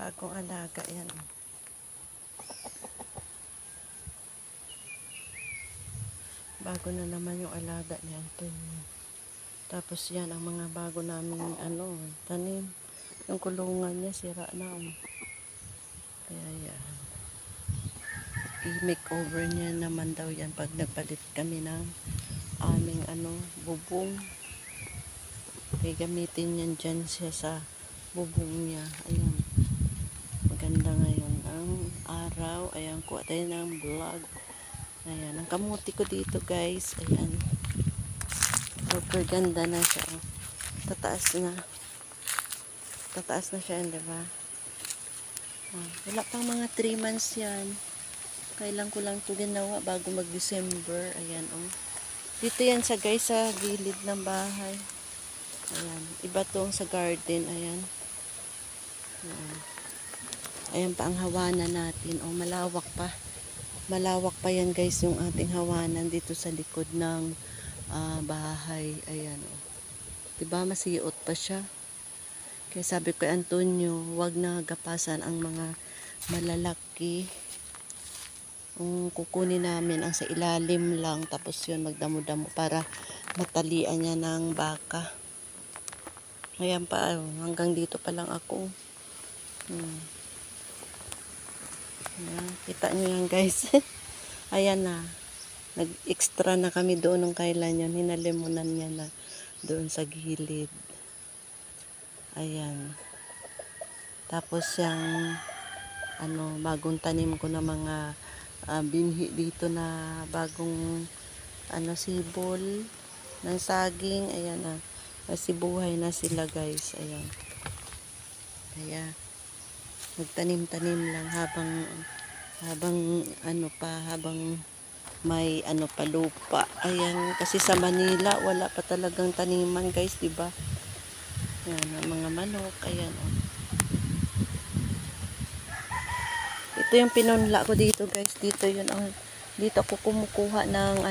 Bagong alaga yan. Bago na naman yung alaga ni Antonio. Tapos yan ang mga bago namin tanim. Yung kulungan niya sira na. Kaya yan. I-makeover niya naman daw yan pag nagpalit kami ng aming bubong. Kaya gamitin yan dyan siya sa bubong niya. Ayan. Maganda ngayon ang araw. Ayan, kuha tayo ng vlog. Ayan, ang kamuti ko dito guys. Ayan. Super ganda na siya. Tataas na. Tataas na siya, di ba? Wala pang mga 3 months yan. Kailan ko lang ito ginawa bago mag-December. Ayan, Dito yan sa guys, sa gilid ng bahay. Ayan. Iba tong sa garden. Ayan. Ayan pa ang hawanan natin. Malawak pa. Malawak pa yan guys yung ating hawanan dito sa likod ng bahay. Ayan. Diba masiot pa siya. Kaya sabi ko Antonio, wag na gapasan ang mga malalaki. Kukunin namin ang sa ilalim lang. Tapos yun magdamo-damo para matalian niya ng baka. Ayan pa, hanggang dito pa lang ako. Ayan, kita niyo yan guys. Ayan na. Nag-extra na kami doon nung kailan yun. Hinalimunan niya na doon sa gilid. Ayan. Tapos yung bagong tanim ko na mga binhi dito na bagong sibol ng saging. Ayan na. Sibuhay na sila guys. Ayan. Kaya nagtanim-tanim lang habang may pa lupa. Ayan, kasi sa Manila wala pa talagang taniman guys, 'di ba? Ayan, mga manok, ayan Ito yung pinunla ko dito guys. Dito ako kumukuha ng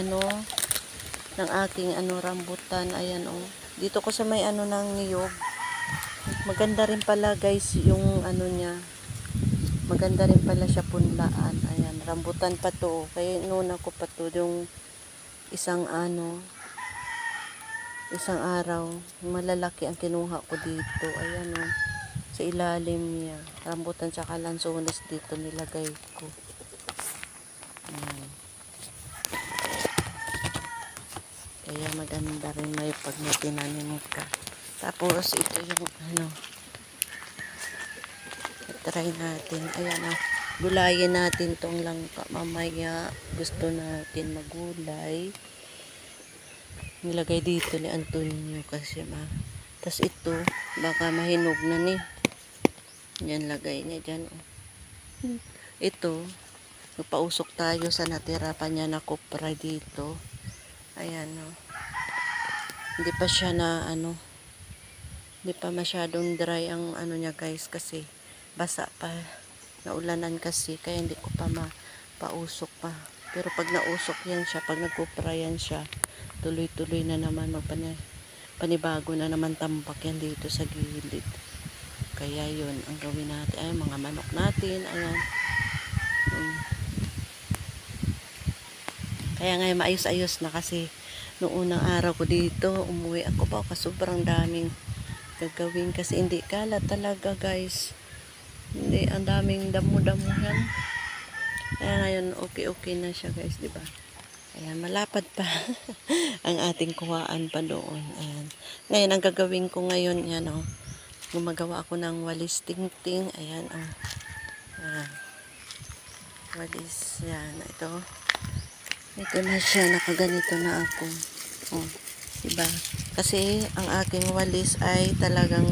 ng aking rambutan. Ayan Dito ko sa may ng niyog. Maganda rin pala guys yung niya. Maganda rin pala siya punlaan. Ayan, rambutan pa to. Kaya inuna ko pa to yung isang araw. Malalaki ang kinuha ko dito. Ayan sa ilalim niya. Rambutan tsaka lansones dito nilagay ko. Ayan. Kaya maganda rin may pag may tinanim ka. Tapos ito yung try natin. Ayan gulayin natin tong langka mamaya. Gusto natin magulay. Nilagay dito ni Antonio kasi tas ito baka mahinog na ni. Yan lagay niya dyan. Ito pausok tayo sa natira pa niya na kopra dito. Ayan hindi pa siya hindi pa masyadong dry ang niya guys kasi basa pa, naulanan kasi kaya hindi ko pa pausok pa. Pero pag nausok yan siya, pag nagkupra yan siya, tuloy-tuloy na naman panibago na naman tambak yan dito sa gilid. Kaya yun ang gawin natin. Ay, mga manok natin, ayan. Kaya ngayon maayos-ayos na kasi noong unang araw ko dito, umuwi ako pa sobrang daming gagawin kasi hindi kalat talaga guys. Hindi, ang daming damo-damuhan. Kaya ngayon, okay na siya guys, di ba? Ayan, malapad pa ang ating kuhaan pa doon. Ayan. Ngayon, ang gagawin ko ngayon, yan gumagawa ako ng walis ting-ting. Ayan, walis, yan, ito. Ito na siya, nakaganito na ako. Diba? Kasi, ang aking walis ay talagang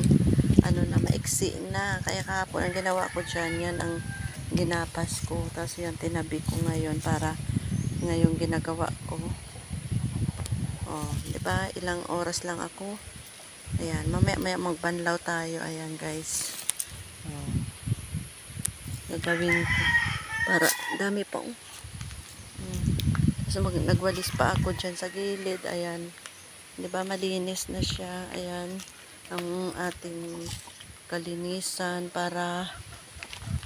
maiksi na. Kaya kahapon ang ginawa ko dyan, yan ang ginapas ko. Tapos yan, tinabi ko ngayon para ngayong ginagawa ko. Diba? Ilang oras lang ako. Ayan, mamaya magbanlaw tayo. Ayan guys. Gagawin ko. Para, dami pa Tapos nagwalis pa ako dyan sa gilid. Ayan. Diba? Malinis na siya. Ayan. Ang ating kalinisan para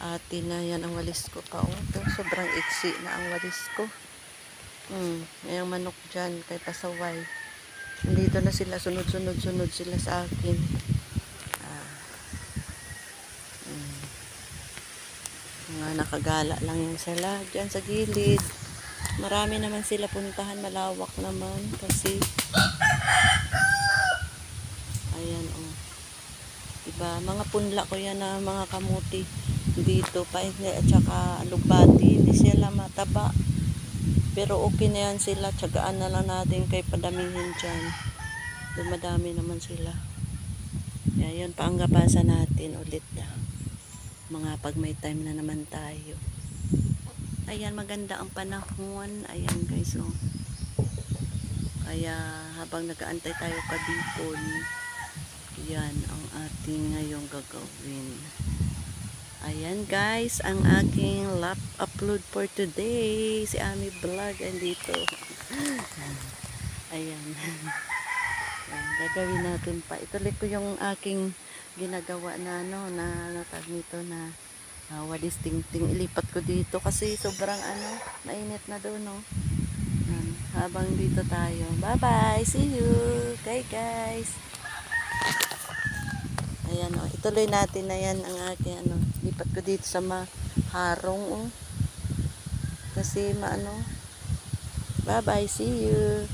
ate na yan ang walis ko pa. Oh, ito, sobrang iksi na ang walis ko. Ngayong manok dyan kay pasaway. Nandito na sila, sunod sila sa akin. Mga nakagala lang yung sala dyan sa gilid. Marami naman sila puntahan, malawak naman kasi ayan oh. Diba, mga punla ko yan na mga kamuti dito pa at saka alugbati, hindi sila mataba. Pero okay na yan sila, tsagaan na lang natin kay padamihin dyan. Dumadami naman sila. Yan, paanggapasan natin ulit mga pag may time na naman tayo. Ayan, maganda ang panahon. Ayan guys, oh. Kaya habang nag-aantay tayo kabipon, yan ang ating ngayong gagawin. Ayan guys, ang aking lap upload for today. Si Ami Vlog andito. Ayan. Ayan, gagawin natin pa. Ituloy ko yung aking ginagawa na natag nito na walis tingting. Ilipat ko dito kasi sobrang mainit na doon, no. Habang dito tayo. Bye bye, see you. Okay guys. Ayan, oh, ituloy natin na yan ang aking lipat ko dito sa maharong, oh. Kasi bye bye, see you.